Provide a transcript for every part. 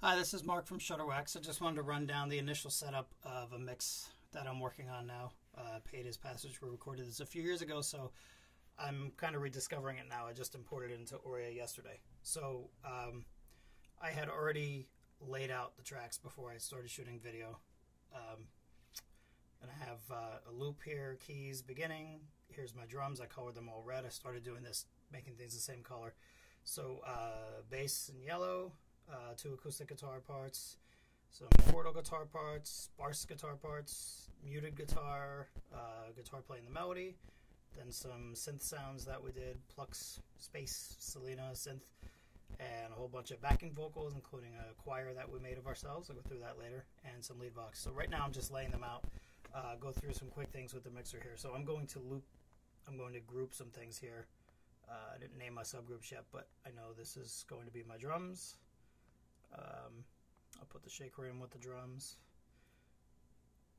Hi, this is Mark from Shutterwax. I just wanted to run down the initial setup of a mix that I'm working on now. Paid His Passage. We recorded this a few years ago, so I'm kind of rediscovering it now. I just imported it into Auria yesterday. So I had already laid out the tracks before I started shooting video. And I have a loop here, keys, beginning. Here's my drums. I colored them all red. I started doing this, making things the same color. So bass in yellow. 2 acoustic guitar parts, some chordal guitar parts, sparse guitar parts, muted guitar, guitar playing the melody, then some synth sounds that we did, Plux, Space, Selena, synth, and a whole bunch of backing vocals, including a choir that we made of ourselves. I'll go through that later, and some lead vox. So right now I'm just laying them out, go through some quick things with the mixer here. So I'm going to group some things here. I didn't name my subgroups yet, but I know this is going to be my drums. I'll put the shaker in with the drums,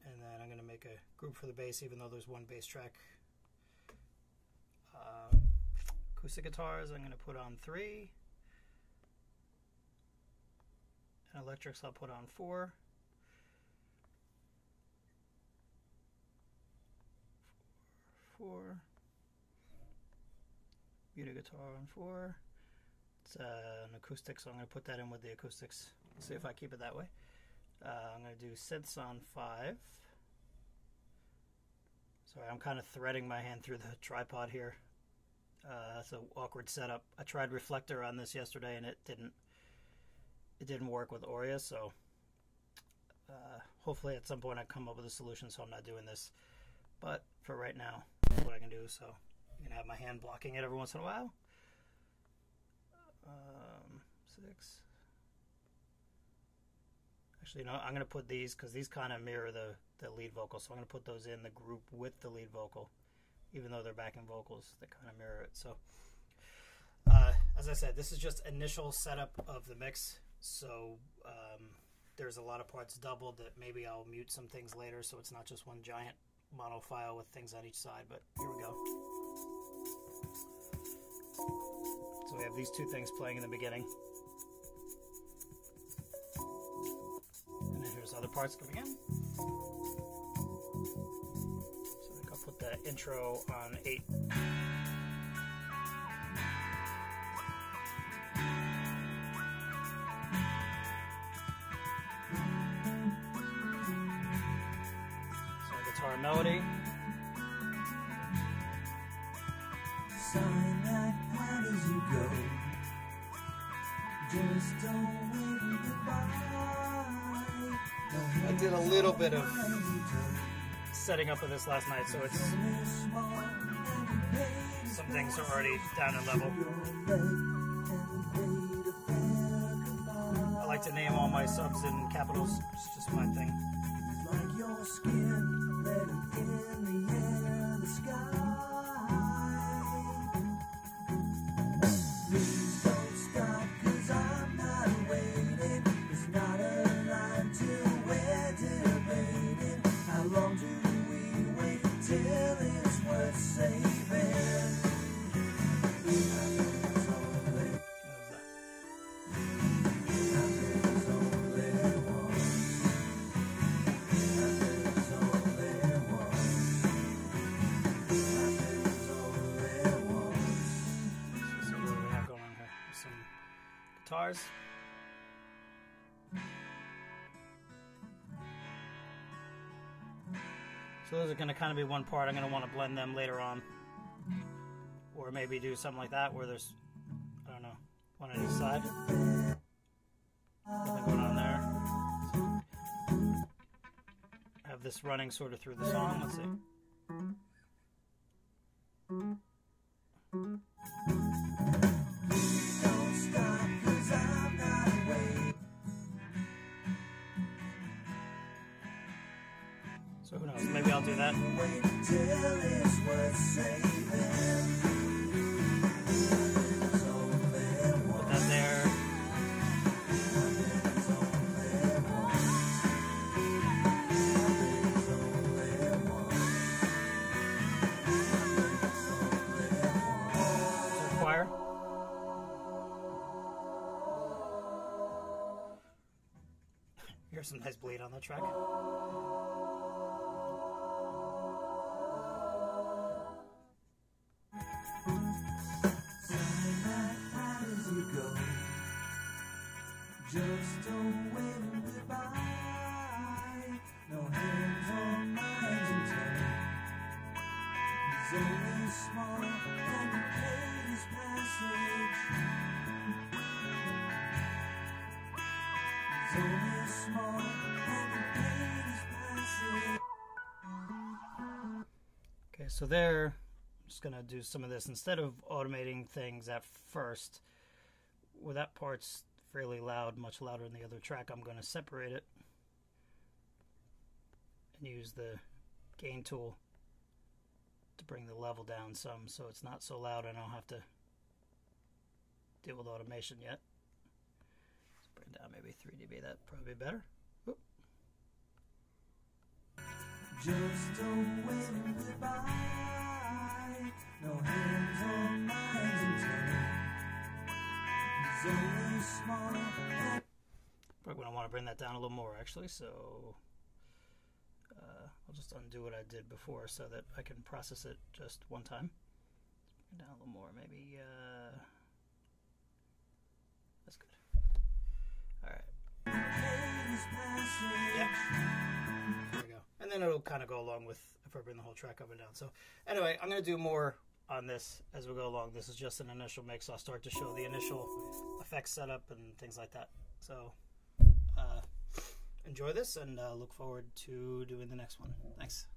and then I'm going to make a group for the bass, even though there's one bass track. Acoustic guitars I'm going to put on 3, and electrics I'll put on 4. 4. Muted guitar on 4. It's an acoustic, so I'm going to put that in with the acoustics. See if I keep it that way. I'm going to do synths on 5. Sorry, I'm kind of threading my hand through the tripod here. That's an awkward setup. I tried reflector on this yesterday, and it didn't work with Auria. So hopefully at some point I come up with a solution, so I'm not doing this. But for right now, that's what I can do. So you can have my hand blocking it every once in a while. 6. Actually, no, I'm going to put these because these kind of mirror the lead vocal. So I'm going to put those in the group with the lead vocal. Even though they're backing vocals, they kind of mirror it. So, as I said, this is just initial setup of the mix. So there's a lot of parts doubled that maybe I'll mute some things later, so it's not just one giant mono file with things on each side. But here we go. So we have these 2 things playing in the beginning. And then here's other parts coming in. So I think I'll put the intro on 8. So guitar melody. I did a little bit of setting up of this last night, so it's some things are already down in level. I like to name all my subs in capitals. It's just my thing. Like your skin, let it in the air, the sky. Guitars. So those are going to kind of be one part. I'm going to want to blend them later on, or maybe do something like that where there's, I don't know, one on each side. Nothing going on there. Have this running sort of through the song. Let's see. So who knows? Maybe I'll do that. Put that there. Choir. Here's some nice bleed on the track. Just a waving goodbye. No hands on minds and tongue. He's only small and he paid his passage. He's only small and he paid his passage. Okay, so there, I'm just gonna do some of this instead of automating things at first. Where that part's fairly loud, much louder than the other track, I'm going to separate it and use the gain tool to bring the level down some so it's not so loud and I don't have to deal with automation yet. Let's bring it down maybe 3 dB, that'd probably be better. Oop. Just a waving goodbye. No hands on minds and tongue. He's only small. Probably going to want to bring that down a little more actually, so I'll just undo what I did before so that I can process it just one time. Bring it down a little more, maybe that's good. Alright. Yep. There we go. And then it'll kind of go along with if I bring the whole track up and down. So anyway, I'm going to do more on this as we go along. This is just an initial mix, so I'll start to show the initial effects setup and things like that. So enjoy this and look forward to doing the next one. Thanks.